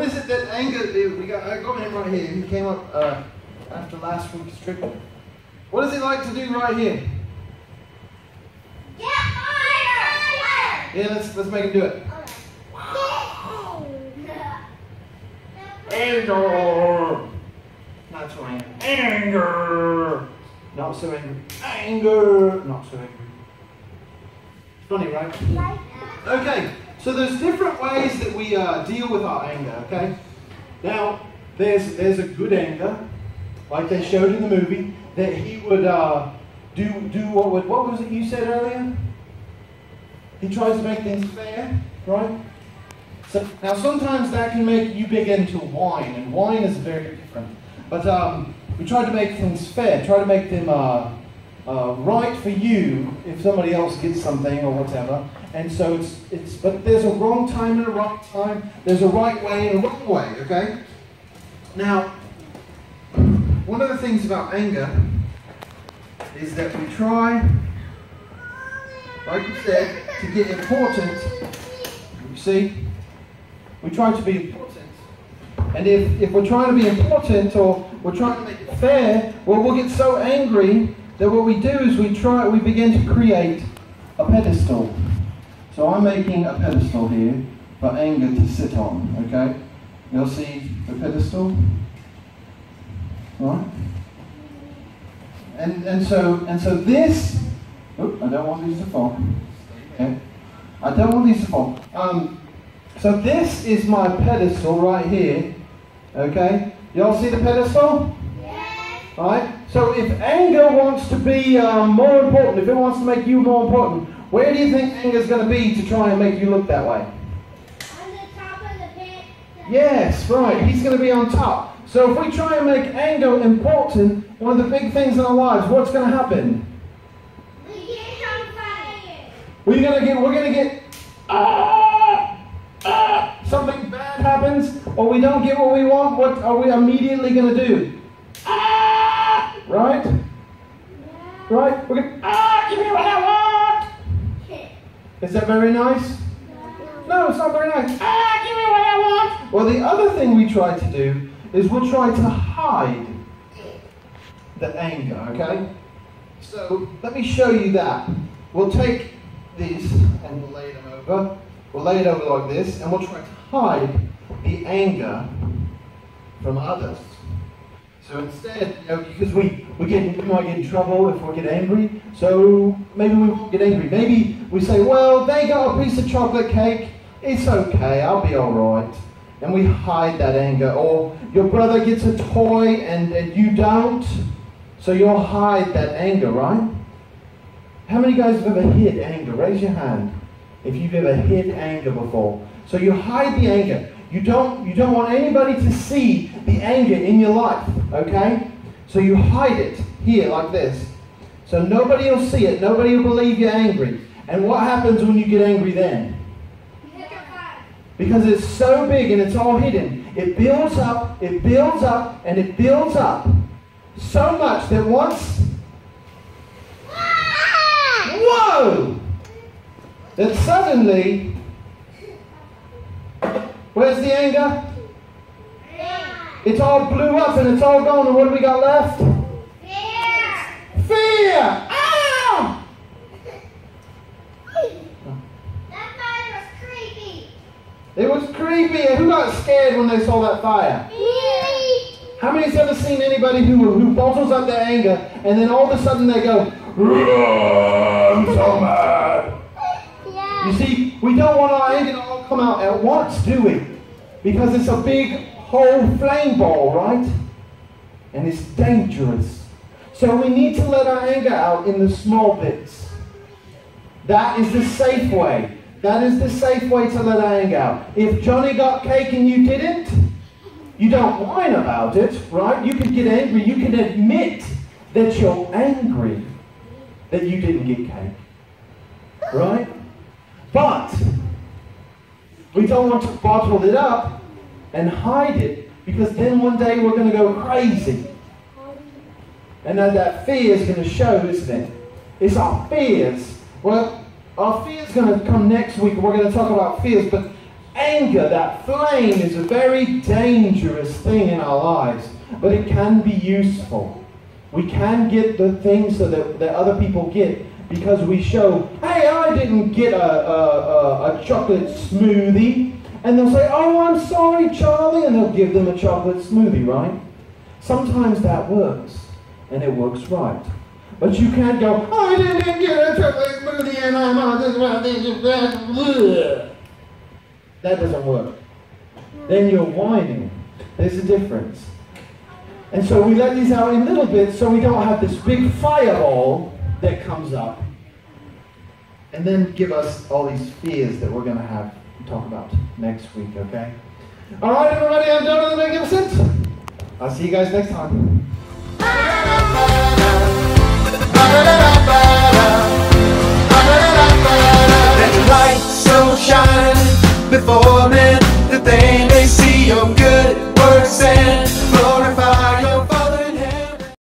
is it that anger, I got him right here, he came up after last week's trip. What is it like to do right here? Get fire! Yeah, let's make him do it. Anger! Not so angry. Anger! Not so angry. Anger! Not so angry. Funny, right? Okay, so there's different ways that we deal with our anger, okay? Now, there's a good anger, like they showed in the movie, that he would do what was it you said earlier? He tries to make things fair, right? So, now sometimes that can make you begin to whine, and whine is very different. But we try to make things fair, try to make them right for you if somebody else gets something or whatever. And so but there's a wrong time and a right time. There's a right way and a wrong way, okay? Now, one of the things about anger is that we try, like we said, to get important. You see? We try to be important. And if we're trying to be important or we're trying to make it fair, well, we'll get so angry that what we do is we begin to create a pedestal. So I'm making a pedestal here for anger to sit on, okay? You'll see the pedestal, right? And so this, I don't want these to fall. Okay? I don't want these to fall. So this is my pedestal right here, okay? Y'all see the pedestal? Yes. Right? So if anger wants to be more important, if it wants to make you more important, where do you think anger is going to be to try and make you look that way? On the top of the pit. Yes, right. He's going to be on top. So if we try and make anger important, one of the big things in our lives, what's going to happen? We get on fire. We're going to get something bad happens, or we don't get what we want. What are we immediately going to do? Right? Yeah. Right? We're going to give me what I want. Is that very nice? No, it's not very nice. Give me what I want. Well, the other thing we try to do is we'll try to hide the anger, okay? So let me show you that. We'll take these and we'll lay them over. We'll lay it over like this, and we'll try to hide the anger from others. So instead, because we might get in trouble if we get angry, so maybe we won't get angry. Maybe we say, well, they got a piece of chocolate cake, it's okay, I'll be all right. And we hide that anger. Or your brother gets a toy and you don't, so you'll hide that anger, right? How many guys have ever hid anger? Raise your hand if you've ever hid anger before. So you hide the anger. You don't want anybody to see the anger in your life, okay? So you hide it here like this. So nobody will see it. Nobody will believe you're angry. And what happens when you get angry then? Because it's so big and it's all hidden. It builds up, and it builds up so much that once, whoa! That suddenly, where's the anger? It's all blew up and it's all gone, and what do we got left? Fear! Fear! Ah! That fire was creepy. It was creepy. Who got scared when they saw that fire? Me. How many's ever seen anybody who bottles up their anger and then all of a sudden they go, I'm so mad. Yeah. You see, we don't want our anger to all come out at once, do we? Because it's a big whole flame ball, right? And it's dangerous. So we need to let our anger out in the small bits. That is the safe way. That is the safe way to let our anger out. If Johnny got cake and you didn't, you don't whine about it, right? You can get angry. You can admit that you're angry that you didn't get cake, right? But we don't want to bottle it up and hide it, because then one day we're going to go crazy. And then that fear is going to show, isn't it? It's our fears. Well, our fear's going to come next week, and we're going to talk about fears, but anger, that flame, is a very dangerous thing in our lives, but it can be useful. We can get the things so that other people get because we show, hey, I didn't get a chocolate smoothie. And they'll say, oh, I'm sorry, Charlie, and they'll give them a chocolate smoothie, right? Sometimes that works, and it works right. But you can't go, oh, I didn't get a chocolate smoothie, and I'm on this one. That doesn't work. Then you're whining. There's a difference. And so we let these out in little bits so we don't have this big fireball that comes up and then give us all these fears that we're going to have to talk about next week, okay? All right, everybody, I'm Doe Doe the Magnificent. I'll see you guys next time. Let the light so shine before men that they may see your good works and